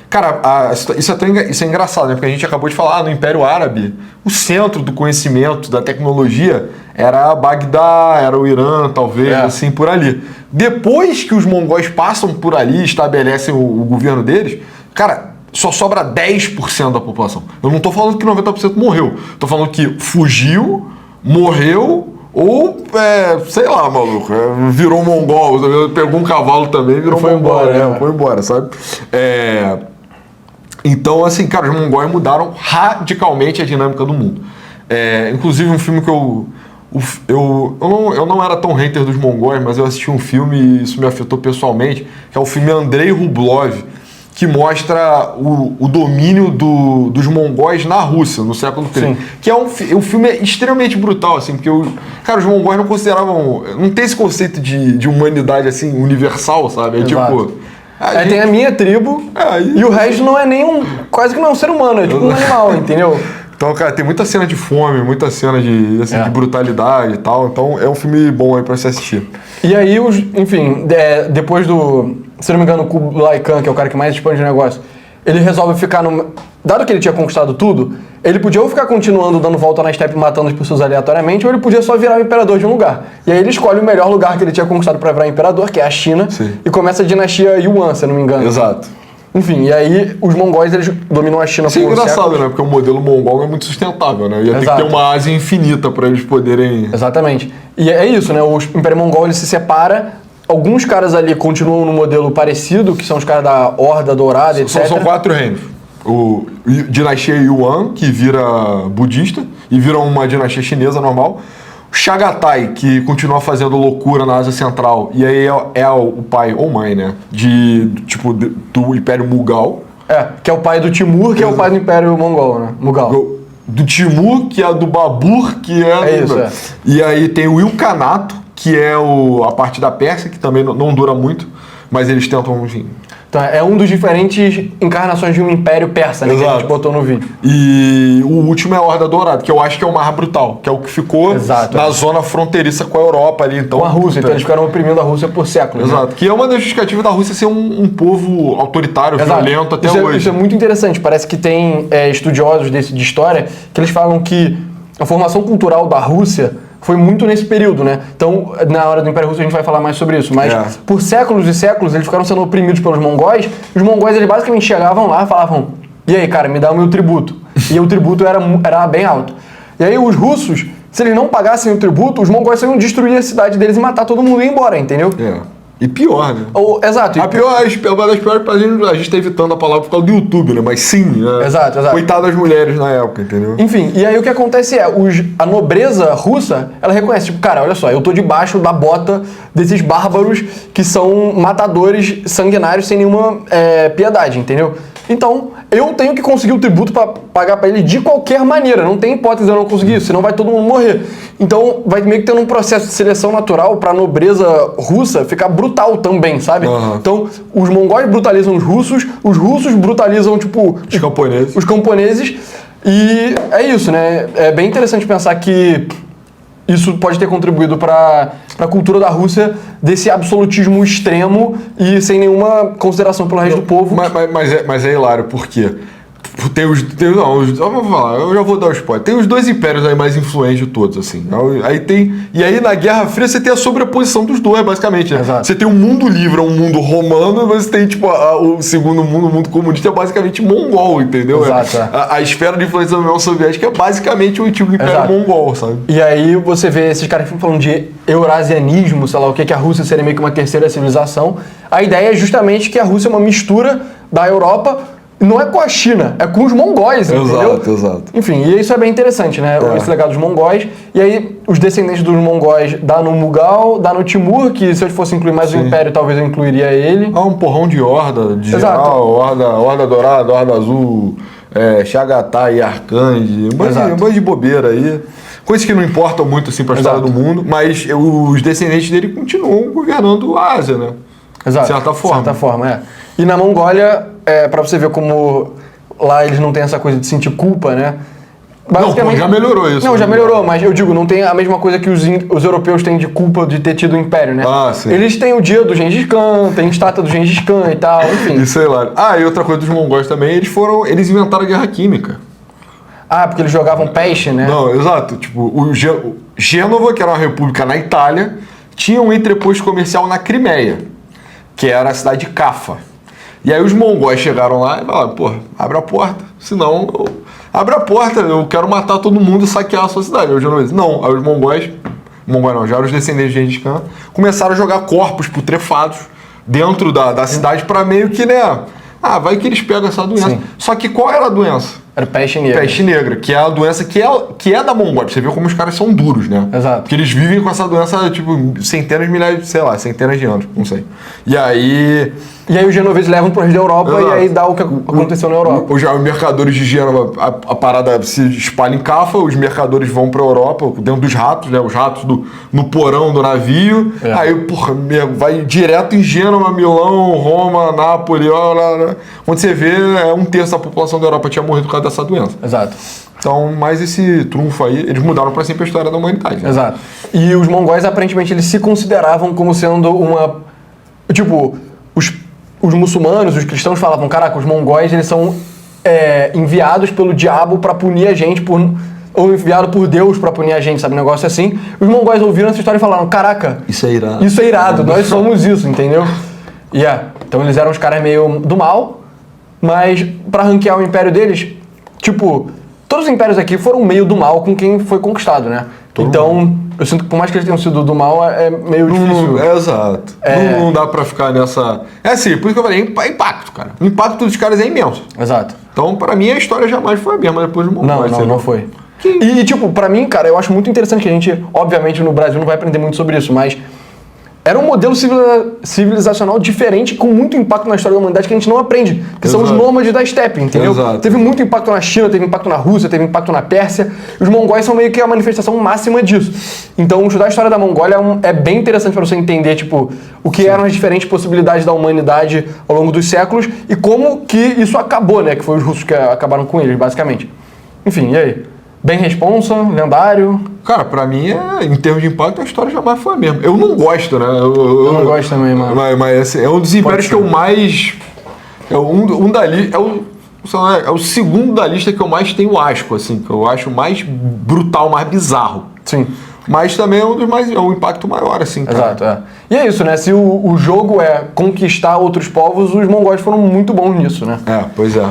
Cara, isso é engraçado, né? Porque a gente acabou de falar, no Império Árabe, o centro do conhecimento, da tecnologia, era Bagdá, era o Irã, talvez, assim, por ali. Depois que os mongóis passam por ali, estabelecem o governo deles, cara, só sobra 10% da população. Eu não tô falando que 90% morreu. Tô falando que fugiu, morreu, ou, sei lá, maluco, virou mongol, pegou um cavalo também, virou foi mongol, embora, foi embora, sabe? Então, assim, cara, os mongóis mudaram radicalmente a dinâmica do mundo. Inclusive, um filme que eu não era tão hater dos mongóis, mas eu assisti um filme e isso me afetou pessoalmente, que é o filme Andrei Rublev, que mostra o domínio dos mongóis na Rússia, no século III. Que o filme é extremamente brutal, assim, porque cara, os mongóis não consideravam... Não tem esse conceito de humanidade, assim, universal, sabe? Tipo... Tem a minha tribo e o resto não é quase que não é um ser humano, é tipo um animal, entendeu? Então, cara, tem muita cena de fome, muita cena de brutalidade e tal. Então, é um filme bom aí pra se assistir. E aí, enfim, depois se não me engano, o Kublai Khan, que é o cara que mais expande o negócio, ele resolve ficar Dado que ele tinha conquistado tudo, ele podia ou ficar continuando dando volta na steppe matando as pessoas aleatoriamente, ou ele podia só virar o imperador de um lugar. E aí ele escolhe o melhor lugar que ele tinha conquistado pra virar imperador, que é a China, e começa a dinastia Yuan, se eu não me engano. Exato. Enfim, e aí os mongóis, eles dominam a China por séculos. Isso é engraçado, séculos. né? Porque o modelo mongol é muito sustentável, né? Ia ter que ter uma Ásia infinita para eles poderem... Exatamente. E é isso, né? O Império Mongol, ele se separa. Alguns caras ali continuam no modelo parecido, que são os caras da Horda Dourada, etc. São 4 reinos. O dinastia Yuan, que vira budista, e vira uma dinastia chinesa normal. O Chagatai, que continua fazendo loucura na Ásia Central, e aí é o pai ou mãe, né? Do Império Mughal. Que é o pai do Timur, que é o pai do Império Mongol, né? Mughal. Do Timur, que é do Babur, que é... E aí tem o Ilkhanato, que é a parte da Pérsia, que também não dura muito, mas eles tentam, enfim... Então, é um dos diferentes encarnações de um império persa, né? Que a gente botou no vídeo. E o último é a Horda Dourada, que eu acho que é o mais brutal, que é o que ficou na zona fronteiriça com a Europa ali. Então, com a Rússia, então eles ficaram oprimindo a Rússia por séculos. Exato, que é uma das justificativas da Rússia ser um povo autoritário, violento até hoje. Isso é muito interessante, parece que tem estudiosos de história que eles falam que a formação cultural da Rússia foi muito nesse período, né? Então, na hora do Império Russo a gente vai falar mais sobre isso, mas por séculos e séculos eles ficaram sendo oprimidos pelos mongóis. Os mongóis, eles basicamente chegavam lá e falavam: e aí, cara, me dá o meu tributo. E o tributo era bem alto. E aí os russos, se eles não pagassem o tributo, os mongóis iam destruir a cidade deles e matar todo mundo e ir embora, entendeu? E pior, né? Exato. Uma das piores pra gente, a gente tá evitando a palavra por causa do YouTube, né? Mas sim, né? Exato. Coitado das mulheres na época, entendeu? Enfim, e aí o que acontece a nobreza russa, ela reconhece, tipo, cara, olha só, eu tô debaixo da bota desses bárbaros que são matadores sanguinários sem nenhuma piedade, entendeu? Então, eu tenho que conseguir o tributo pra pagar pra ele de qualquer maneira. Não tem hipótese de eu não conseguir isso, senão vai todo mundo morrer. Então, vai meio que tendo um processo de seleção natural pra nobreza russa ficar brutal também, sabe? Então, os mongóis brutalizam os russos brutalizam, tipo... Os camponeses. E é isso, né? É bem interessante pensar que isso pode ter contribuído para a cultura da Rússia desse absolutismo extremo e sem nenhuma consideração pelo resto do povo. Mas é hilário, por quê? Vamos falar, eu já vou dar o spoiler. Tem os dois impérios aí mais influentes de todos, assim. E aí na Guerra Fria você tem a sobreposição dos dois, basicamente, né? Exato. Você tem um mundo livre, um mundo romano, e você tem, tipo, o segundo mundo, o mundo comunista, é basicamente mongol, entendeu? Exato. A esfera de influência da União Soviética é basicamente o antigo Império Mongol, sabe? E aí você vê esses caras falando de eurasianismo, sei lá o que a Rússia seria meio que uma terceira civilização. A ideia é justamente que a Rússia é uma mistura da Europa. Não é com a China, é com os mongóis, entendeu? Exato. Enfim, e isso é bem interessante, né? Esse legado dos mongóis. E aí, os descendentes dos mongóis dá no Mughal, dá no Timur, que se eu fosse incluir mais o Império, talvez eu incluiria ele. Um porrão de horda, de geral, horda dourada, horda azul, Chagatai, Arkanji, um monte de bobeira aí. Coisas que não importam muito, assim, pra história do mundo, mas os descendentes dele continuam governando a Ásia, né? Exato. De certa forma. E na Mongólia, pra você ver como lá eles não têm essa coisa de sentir culpa, né? Não, já melhorou isso. Não, já melhorou, mas eu digo, não tem a mesma coisa que os europeus têm de culpa de ter tido o Império, né? Ah, sim. Eles têm o dia do Gengis Khan, tem estátua do Gengis Khan e tal, enfim. Isso aí lá. E outra coisa dos mongóis também, eles inventaram a guerra química. Porque eles jogavam peixe, né? Não, exato. Tipo, o Gênova, que era uma república na Itália, tinha um entreposto comercial na Crimeia, que era a cidade de Cafa. E aí os mongóis chegaram lá e falaram, pô, abre a porta, senão... Abre a porta, eu quero matar todo mundo e saquear a sua cidade. Aí os genoveses, não. Aí os mongóis não, já eram os descendentes de Gengis Khan, começaram a jogar corpos putrefados dentro da cidade pra meio que, né... vai que eles pegam essa doença. Sim. Só que qual era a doença? Era peste negra. Peste negra, que é a doença que é da Mongólia. Você vê como os caras são duros, né? Exato. Porque eles vivem com essa doença, tipo, centenas de milhares, sei lá, centenas de anos, não sei. E aí os genoveses levam pro resto da Europa. Exato. E aí dá o que aconteceu na Europa. Os mercadores de Gênova, a parada se espalha em Cafa, os mercadores vão pra Europa, dentro dos ratos, né? Os ratos no porão do navio. Aí, porra, vai direto em Gênova, Milão, Roma, Nápoles, onde você vê, 1/3 da população da Europa tinha morrido por causa dessa doença. Exato. Então, mais esse trunfo aí, eles mudaram pra sempre a história da humanidade. Né? Exato. E os mongóis, aparentemente, eles se consideravam como sendo uma... Tipo, os muçulmanos, os cristãos falavam, caraca, os mongóis, eles são enviados pelo diabo pra punir a gente, ou enviado por Deus pra punir a gente, sabe? Um negócio assim. Os mongóis ouviram essa história e falaram, caraca... Isso é irado. Isso é irado, nós somos isso, entendeu? Então eles eram os caras meio do mal, mas pra ranquear o império deles, tipo... Todos os impérios aqui foram meio do mal com quem foi conquistado, né? Eu sinto que por mais que eles tenham sido do mal, é meio difícil. Exato. Não dá pra ficar nessa... É assim, por isso que eu falei, impacto, cara. O impacto dos caras é imenso. Exato. Então, pra mim, a história jamais foi a mesma depois do mongóis. Não foi. E, tipo, pra mim, cara, eu acho muito interessante que a gente, obviamente, no Brasil não vai aprender muito sobre isso, mas... Era um modelo civilizacional diferente, com muito impacto na história da humanidade que a gente não aprende. Que são os nômades da steppe, entendeu? Exato. Teve muito impacto na China, teve impacto na Rússia, teve impacto na Pérsia. Os mongóis são meio que a manifestação máxima disso. Então, estudar a história da Mongólia é bem interessante para você entender, tipo, o que eram as diferentes possibilidades da humanidade ao longo dos séculos e como que isso acabou, né? Que foi os russos que acabaram com eles, basicamente. Enfim, e aí? Bem responsa, lendário... Cara, pra mim, em termos de impacto, a história jamais foi a mesma. Eu não gosto, né? Eu não gosto também, mano. Mas assim, é um dos impérios que eu mais... É o segundo da lista que eu mais tenho asco, assim. Que eu acho mais brutal, mais bizarro. Sim. Mas também é um impacto maior, assim, cara. Exato, E é isso, né? Se o jogo é conquistar outros povos, os mongóis foram muito bons nisso, né? Pois é.